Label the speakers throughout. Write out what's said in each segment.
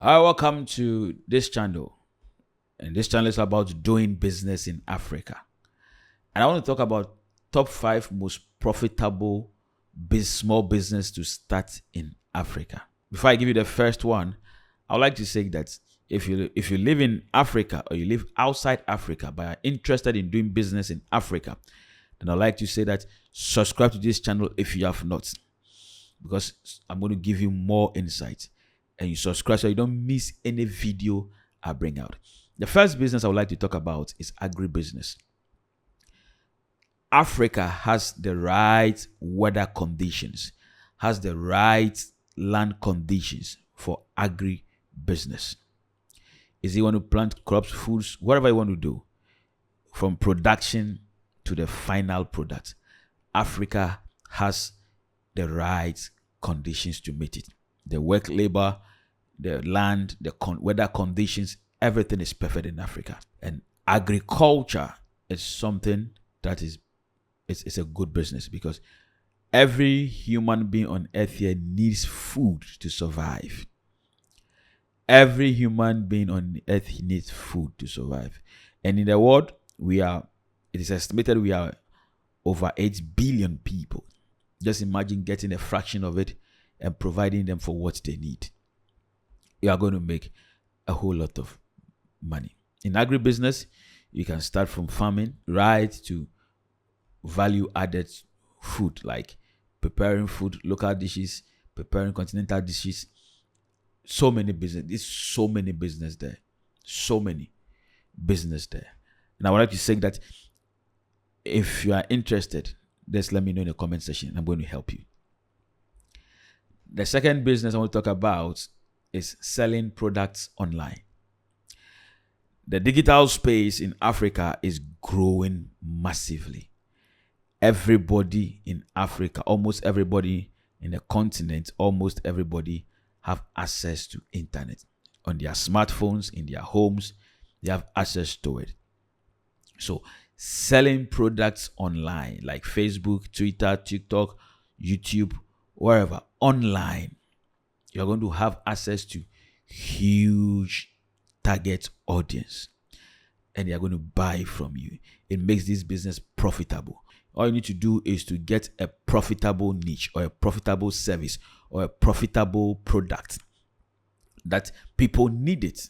Speaker 1: Hi, welcome to this channel. And this channel is about doing business in Africa. And I want to talk about top 5 most profitable small business to start in Africa. Before I give you the first one, I would like to say that if you live in Africa or you live outside Africa but are interested in doing business in Africa, then I'd like to say that subscribe to this channel if you have not, because I'm going to give you more insight, and you subscribe so you don't miss any video I bring out. The first business I would like to talk about is agribusiness. Africa has the right weather conditions, has the right land conditions for agribusiness. Is you want to plant crops, foods, whatever you want to do, from production to the final product, Africa has the right conditions to meet it. The work labor, the land, the weather conditions, everything is perfect in Africa. And agriculture is something that it's a good business, because every human being on earth here needs food to survive. Every human being on earth needs food to survive. And in the world, it is estimated we are over 8 billion people. Just imagine getting a fraction of it and providing them for what they need. You are going to make a whole lot of money. In agribusiness, you can start from farming right to value added food, like preparing food, local dishes, preparing continental dishes. So many business. There's so many business there. So many business there. And I would like to say that if you are interested, just let me know in the comment section. I'm going to help you. The second business I want to talk about is selling products online. The digital space in Africa is growing massively. Everybody in Africa, almost everybody in the continent, almost everybody have access to internet. On their smartphones, in their homes, they have access to it. So selling products online like Facebook, Twitter, TikTok, YouTube, wherever, online, you're going to have access to huge target audience, and they're going to buy from you. It makes this business profitable. All you need to do is to get a profitable niche or a profitable service or a profitable product that people need it,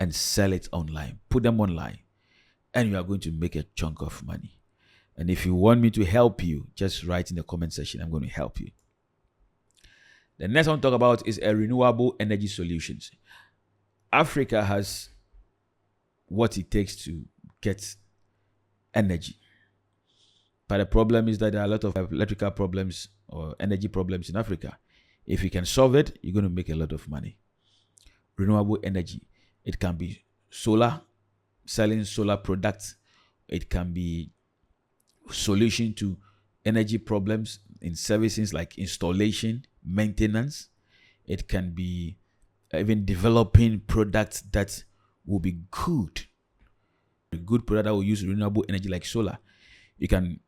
Speaker 1: and sell it online. Put them online, and you are going to make a chunk of money. And if you want me to help you, just write in the comment section. I'm going to help you. The next one to talk about is a renewable energy solutions. Africa has what it takes to get energy. But the problem is that there are a lot of electrical problems or energy problems in Africa. If you can solve it, you're going to make a lot of money. Renewable energy. It can be solar, selling solar products. It can be solution to energy problems in services like installation, maintenance. It can be even developing products that will be good. A good product that will use renewable energy like solar. You can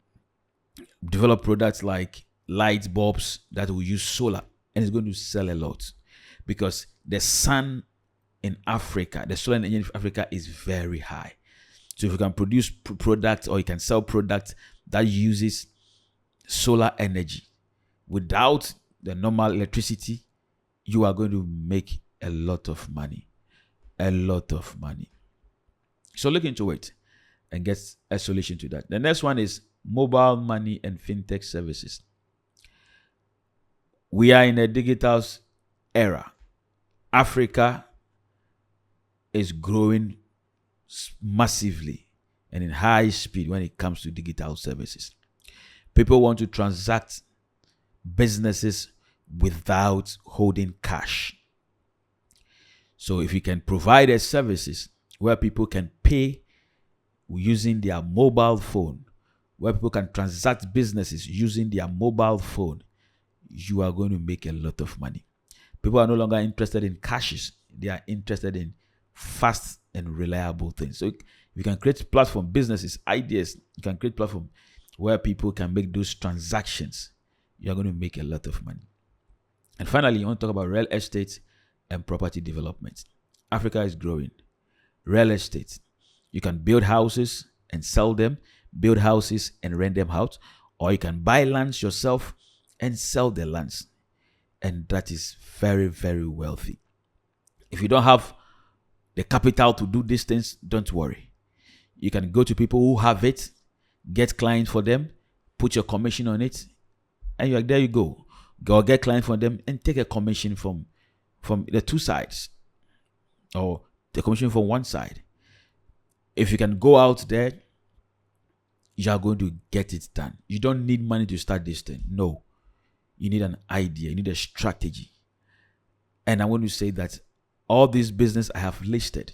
Speaker 1: develop products like light bulbs that will use solar, and it's going to sell a lot, because the sun in Africa, the solar energy in Africa is very high. So if you can produce products, or you can sell products that uses solar energy without the normal electricity, you are going to make a lot of money. A lot of money. So look into it and get a solution to that. The next one is mobile money and fintech services. We are in a digital era. Africa is growing massively and in high speed when it comes to digital services. People want to transact businesses without holding cash. So if you can provide a services where people can pay using their mobile phone, where people can transact businesses using their mobile phone, you are going to make a lot of money. People are no longer interested in cashes. They are interested in fast and reliable things. So you can create platform businesses, ideas. You can create platform where people can make those transactions. You're going to make a lot of money. And finally, you want to talk about real estate and property development. Africa is growing. Real estate. You can build houses and sell them, build houses and rent them out, or you can buy lands yourself and sell the lands. And that is very, very wealthy. If you don't have the capital to do these things, don't worry. You can go to people who have it, get clients for them, put your commission on it, and there you go. Go get clients from them and take a commission from the two sides, or the commission from one side. If you can go out there, you are going to get it done. You don't need money to start this thing. No. You need an idea. You need a strategy. And I want to say that all these business I have listed,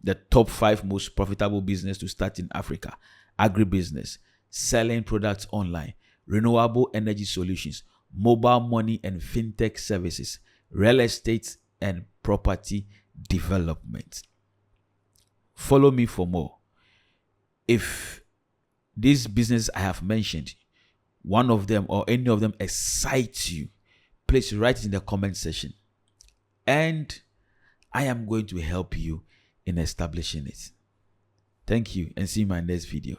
Speaker 1: the top 5 most profitable business to start in Africa: agribusiness, selling products online, renewable energy solutions, mobile money and fintech services, real estate and property development. Follow me for more. If these businesses I have mentioned, one of them or any of them excites you, please write it in the comment section. And I am going to help you in establishing it. Thank you, and see you in my next video.